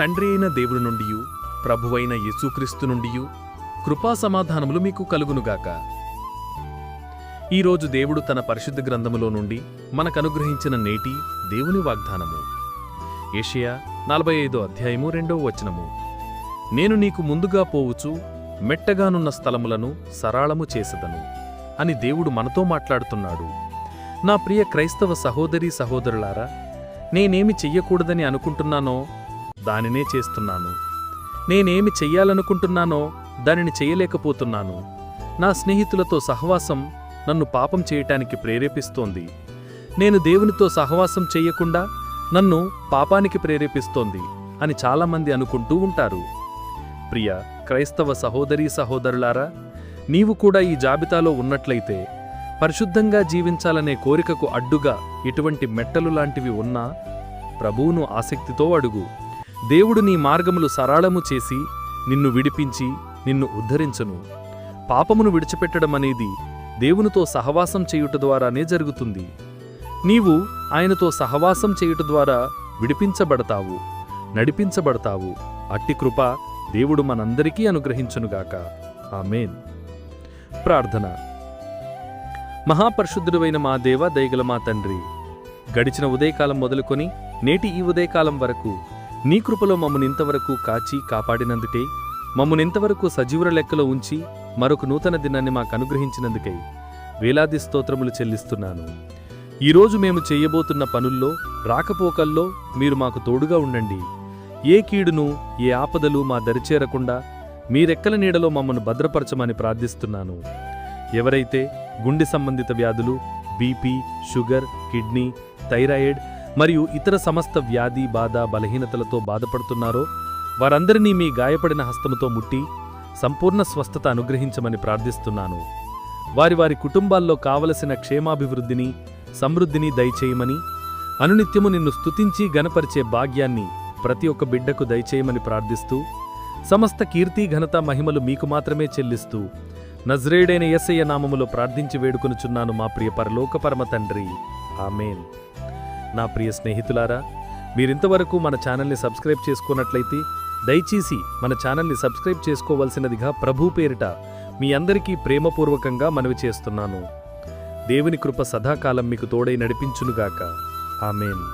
తండ్రి అయిన దేవుని నుండియు ప్రభువైన యేసుక్రీస్తు నుండియు కృపా సమాధానములు మీకు కలుగునుగాక. ఈరోజు దేవుడు తన పరిశుద్ధ గ్రంథములో నుండి మనకనుగ్రహించిన నేటి దేవుని వాగ్దానము యెషయా 45 అధ్యాయము 2వ వచనము. నేను నీకు ముందుగా పోవుచు మెట్టగానున్న స్థలములను సరాళము చేసెదను అని దేవుడు మనతో మాట్లాడుతున్నాడు. నా ప్రియ క్రైస్తవ సహోదరీ సహోదరులారా, నేనేమి చెయ్యకూడదని అనుకుంటున్నానో దానినే చేస్తున్నాను. నేనేమి చెయ్యాలనుకుంటున్నానో దానిని చెయ్యలేకపోతున్నాను. నా స్నేహితులతో సహవాసం నన్ను పాపం చేయటానికి ప్రేరేపిస్తోంది. నేను దేవునితో సహవాసం చెయ్యకుండా నన్ను పాపానికి ప్రేరేపిస్తోంది అని చాలామంది అనుకుంటూ ఉంటారు. ప్రియ క్రైస్తవ సహోదరీ సహోదరులారా, నీవు కూడా ఈ జాబితాలో ఉన్నట్లయితే పరిశుద్ధంగా జీవించాలనే కోరికకు అడ్డుగా ఎటువంటి మెట్టలు లాంటివి ఉన్నా ప్రభువును ఆసక్తితో అడుగు. దేవుడు నీ మార్గములు సరళము చేసి నిన్ను విడిపించి నిన్ను ఉద్ధరించును. పాపమును విడిచిపెట్టడం అనేది దేవునితో సహవాసం చేయుట ద్వారానే జరుగుతుంది. నీవు ఆయనతో సహవాసం చేయుట ద్వారా విడిపించబడతావు, నడిపించబడతావు. అట్టి కృప దేవుడు మనందరికీ అనుగ్రహించునుగాక. ఆమేన్. ప్రార్థన. మహాపరిశుద్ధుడైన మా దేవ, దయగల మా తండ్రి, గడిచిన ఉదయకాలం మొదలుకొని నేటి ఈ ఉదయకాలం వరకు నీ కృపలో మమ్మల్ని ఇంతవరకు కాచి కాపాడినందుకే, మమ్మల్ని ఇంతవరకు సజీవుల లెక్కలో ఉంచి మరొక నూతన దినాన్ని మాకు అనుగ్రహించినందుకై వేలాది స్తోత్రములు చెల్లిస్తున్నాను. ఈరోజు మేము చేయబోతున్న పనుల్లో, రాకపోకల్లో మీరు మాకు తోడుగా ఉండండి. ఏ కీడును, ఏ ఆపదలు మా దరిచేరకుండా మీ రెక్కల నీడలో మమ్మను భద్రపరచమని ప్రార్థిస్తున్నాను. ఎవరైతే గుండె సంబంధిత వ్యాధులు, బీపీ, షుగర్, కిడ్నీ, థైరాయిడ్ మరియు ఇతర సమస్త వ్యాధి, బాధ, బలహీనతలతో బాధపడుతున్నారో వారందరినీ మీ గాయపడిన హస్తముతో ముట్టి సంపూర్ణ స్వస్థత అనుగ్రహించమని ప్రార్థిస్తున్నాను. వారి వారి కుటుంబాల్లో కావలసిన క్షేమాభివృద్ధిని, సమృద్ధిని దయచేయమని, అనునిత్యము నిన్ను స్తుతించి గణపరిచే భాగ్యాన్ని ప్రతి ఒక్క బిడ్డకు దయచేయమని ప్రార్థిస్తూ, సమస్త కీర్తి, ఘనత, మహిమలు మీకు మాత్రమే చెల్లిస్తూ నజరేయుడైన యేసయ్య నామములో ప్రార్థించి వేడుకొనుచున్నాను మా ప్రియ పరలోక పరమ తండ్రి. ఆమేన్. నా ప్రియ స్నేహితులారా, మీరింతవరకు మన ఛానల్ని సబ్స్క్రైబ్ చేసుకున్నట్లయితే దయచేసి మన ఛానల్ని సబ్స్క్రైబ్ చేసుకోవలసినదిగా ప్రభు పేరిట మీ అందరికీ ప్రేమపూర్వకంగా మనవి చేస్తున్నాను. దేవుని కృప సదాకాలం మీకు తోడై నడిపించునుగాక. ఆమేన్.